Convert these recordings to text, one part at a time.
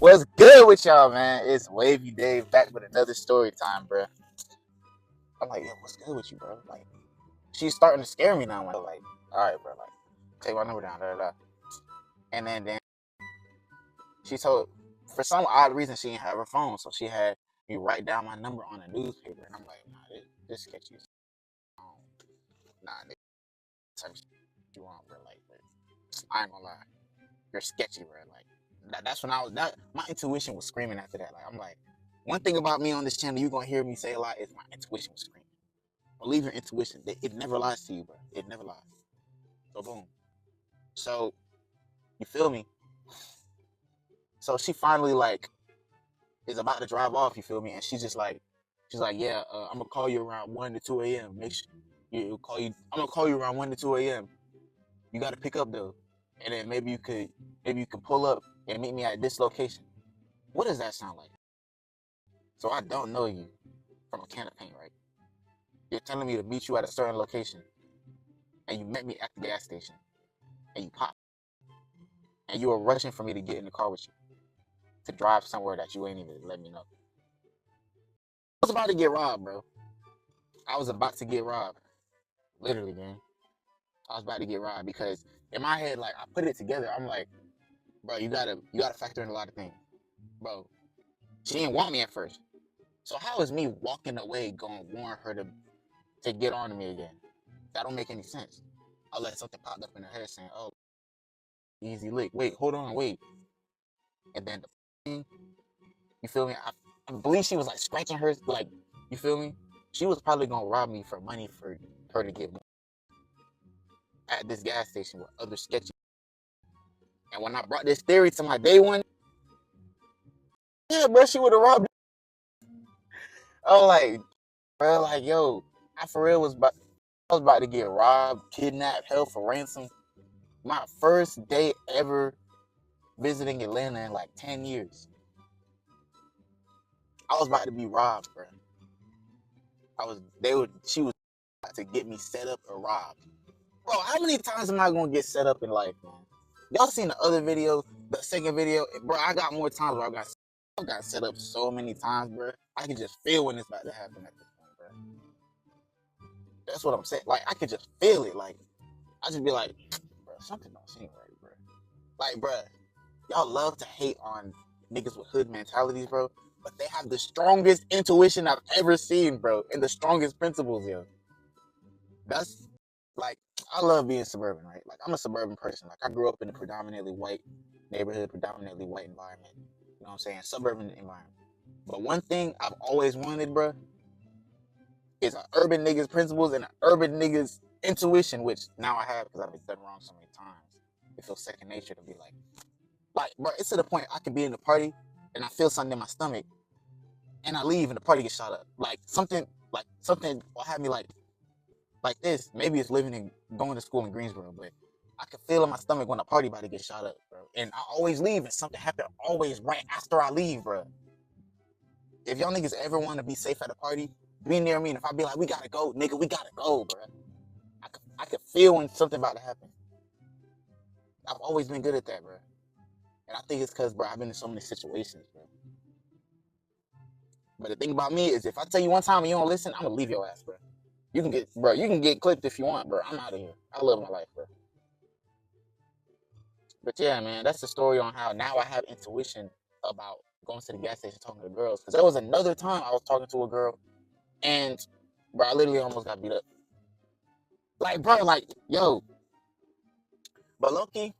What's good with y'all, man? It's Wavy Dave back with another story time, bro. I'm like, yo, what's good with you, bro? Like, she's starting to scare me now. Like, all right, bro, like, take my number down, da da da. And then she told, for some odd reason, she didn't have her phone, so she had me write down my number on a newspaper. And I'm like, nah, this sketchy. Nah, this type of shit you want, bro. Like, bro, I ain't gonna lie, you're sketchy, bro. Like, that's when my intuition was screaming after that. Like, I'm like, one thing about me on this channel, you're gonna hear me say a lot, is my intuition was screaming. Believe your intuition. It never lies to you, bro. It never lies. So boom. So you feel me? So she finally like is about to drive off. You feel me? And she's like, yeah, I'm gonna call you around 1 to 2 a.m. Make sure you call you. I'm gonna call you around 1 to 2 a.m. You gotta pick up though, and then maybe you could pull up and meet me at this location. What does that sound like? So I don't know you from a can of paint, right? You're telling me to meet you at a certain location, and you met me at the gas station, and you popped, and you were rushing for me to get in the car with you, to drive somewhere that you ain't even let me know. I was about to get robbed, bro. I was about to get robbed. Literally, man. I was about to get robbed because in my head, like, I put it together. I'm like, bro, you gotta factor in a lot of things. Bro, she didn't want me at first. So how is me walking away gonna warn her to get on to me again? That don't make any sense. Unless something popped up in her head saying, oh, easy lick. Wait, hold on, wait. And then you feel me? I believe she was like scratching her, like, you feel me? She was probably gonna rob me for money for her to get at this gas station with other sketchy. And when I brought this theory to my day one, yeah, bro, she would have robbed me. I was like, bro, like, yo, I for real I was about to get robbed, kidnapped, held for ransom. My first day ever visiting Atlanta in like 10 years. I was about to be robbed, bro. She was about to get me set up or robbed. Bro, how many times am I gonna get set up in life, man? Y'all seen the other video, the second video? Bro, I got more times where I got set up so many times, bro. I can just feel when it's about to happen at this point, bro. That's what I'm saying. Like, I could just feel it. Like, I just be like, bro, something don't seem right, bro. Like, bro, y'all love to hate on niggas with hood mentalities, bro. But they have the strongest intuition I've ever seen, bro. And the strongest principles, yo. That's, like, I love being suburban, right? Like, I'm a suburban person. Like, I grew up in a predominantly white neighborhood, predominantly white environment. You know what I'm saying? Suburban environment. But one thing I've always wanted, bro, is an urban nigga's principles and an urban nigga's intuition, which now I have because I've been done wrong so many times. It feels second nature to be like, bro, it's to the point I could be in the party and I feel something in my stomach and I leave and the party gets shot up. Like, something will have me like this. Maybe it's living and going to school in Greensboro, but I can feel in my stomach when a party about to get shot up, bro. And I always leave and something happen always right after I leave, bro. If y'all niggas ever want to be safe at a party, be near me. And if I be like, we gotta go, nigga, we gotta go, bro. I can feel when something about to happen. I've always been good at that, bro. And I think it's because, bro, I've been in so many situations, bro. But the thing about me is, if I tell you one time and you don't listen, I'm gonna leave your ass, bro. You can get clipped if you want, bro. I'm out of here. I love my life, bro. But yeah, man, that's the story on how now I have intuition about going to the gas station talking to girls. Because there was another time I was talking to a girl, and, bro, I literally almost got beat up. Like, bro, like, yo. But low-key,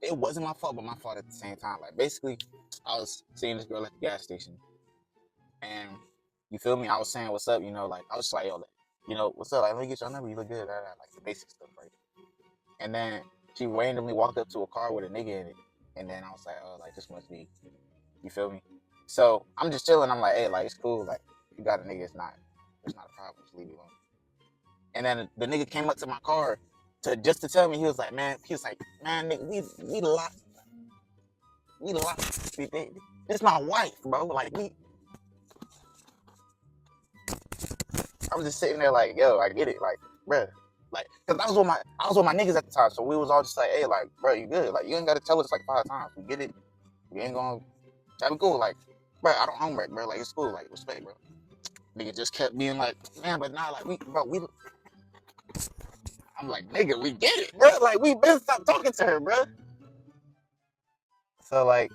it wasn't my fault, but my fault at the same time. Like, basically, I was seeing this girl at the gas station, and you feel me? I was saying, what's up? You know, like, I was like, yo, you know, what's up? Like, let me get your number. You look good. Like, the basic stuff, right? And then she randomly walked up to a car with a nigga in it, and then I was like, oh, like, this must be, you feel me? So I'm just chilling. I'm like, hey, like, it's cool. Like, if you got a nigga, it's not a problem. Just leave it alone. And then the nigga came up to my car just to tell me, he was like, man, nigga, we locked. This my wife, bro. Like, I was just sitting there like, yo, I get it, like, bro. Like, cause I was with my niggas at the time, so we was all just like, hey, like, bro, you good? Like, you ain't gotta tell us like 5 times. We get it. We ain't gonna That'd be cool. Like, bro, I don't homework, bro. Like, it's cool. Like, respect, bro. Nigga just kept being like, man, but nah, like, we. I'm like, nigga, we get it, bro. Like, we been stopped talking to her, bro. So, like,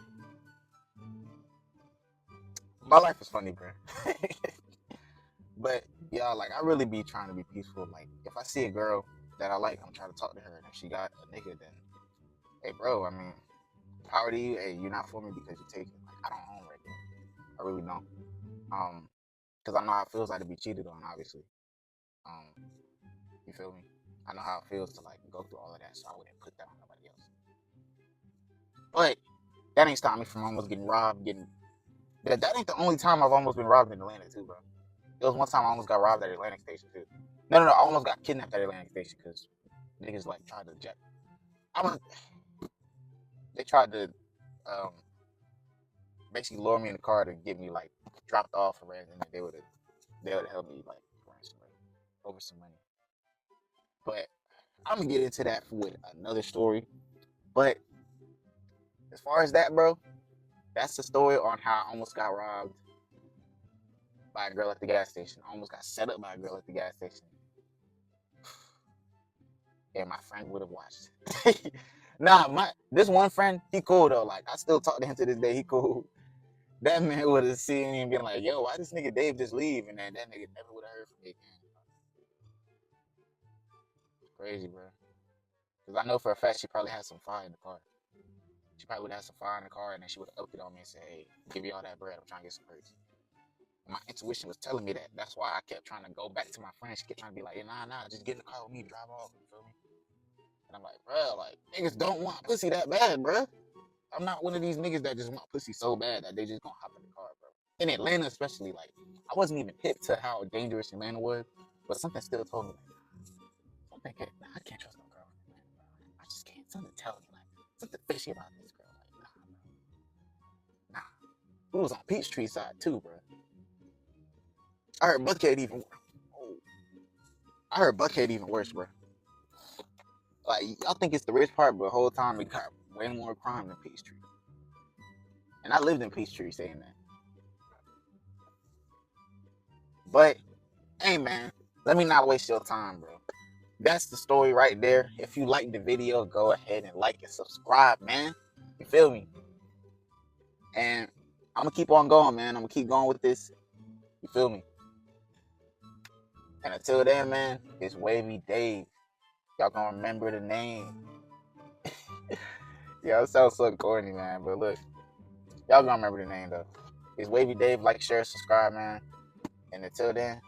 my life is funny, bro. But, y'all, like, I really be trying to be peaceful. Like, if I see a girl that I like, I'm trying to talk to her. And if she got a nigga, then, hey, bro, I mean, power to you. Hey, you're not for me because you take it. Like, I don't own right there. I really don't. Because I know how it feels like to be cheated on, obviously. Um, you feel me? I know how it feels to like go through all of that, so I wouldn't put that on nobody else. But that ain't stopped me from almost getting robbed. That ain't the only time I've almost been robbed in Atlanta too, bro. There was one time I almost got robbed at Atlantic Station too. No, I almost got kidnapped at Atlantic Station because niggas like tried to jet. I was, they tried to um, basically lure me in the car to get me like dropped off or anything. They would have helped me like ransom over some money. But I'm gonna get into that with another story. But as far as that, bro, that's the story on how I almost got robbed by a girl at the gas station. I almost got set up by a girl at the gas station. And my friend would have watched. Nah, this one friend, he cool though. Like I still talk to him to this day. He cool. That man would have seen me and been like, "Yo, why this nigga Dave just leave?" And then that nigga never would have heard from me again. It's crazy, bro. Because I know for a fact she probably had some fire in the car. She probably would have had some fire in the car, and then she would have upped it on me and said, "Hey, give me all that bread. I'm trying to get some perks." My intuition was telling me that. That's why I kept trying to go back to my friend. She kept trying to be like, "Hey, nah, just get in the car with me, drive off." You feel me? And I'm like, bro, like niggas don't want pussy that bad, bro. I'm not one of these niggas that just want pussy so bad that they just gonna hop in the car, bro. In Atlanta, especially, like I wasn't even hip to how dangerous Atlanta was, but something still told me like, I can't trust no girl in Atlanta, bro. I just can't. Something tell me like something fishy about this girl. Like, nah, bro. Nah. It was on Peachtree side too, bro. I heard Buckhead even. Oh, I heard Buckhead even worse, bro. Like y'all think it's the rich part, but the whole time it got way more crime than Peachtree. And I lived in Peachtree, saying that. But hey, man, let me not waste your time, bro. That's the story right there. If you like the video, go ahead and like and subscribe, man. You feel me? And I'm gonna keep on going, man. I'm gonna keep going with this. You feel me? And until then, man, it's Wavy Dave. Y'all gonna remember the name. Yeah, it sounds so corny, man. But look, y'all gonna remember the name though. It's Wavy Dave. Like, share, subscribe, man. And until then,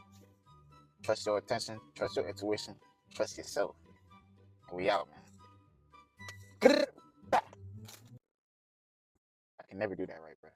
trust your attention, trust your intuition, trust yourself. And we out, man. I can never do that right, bro.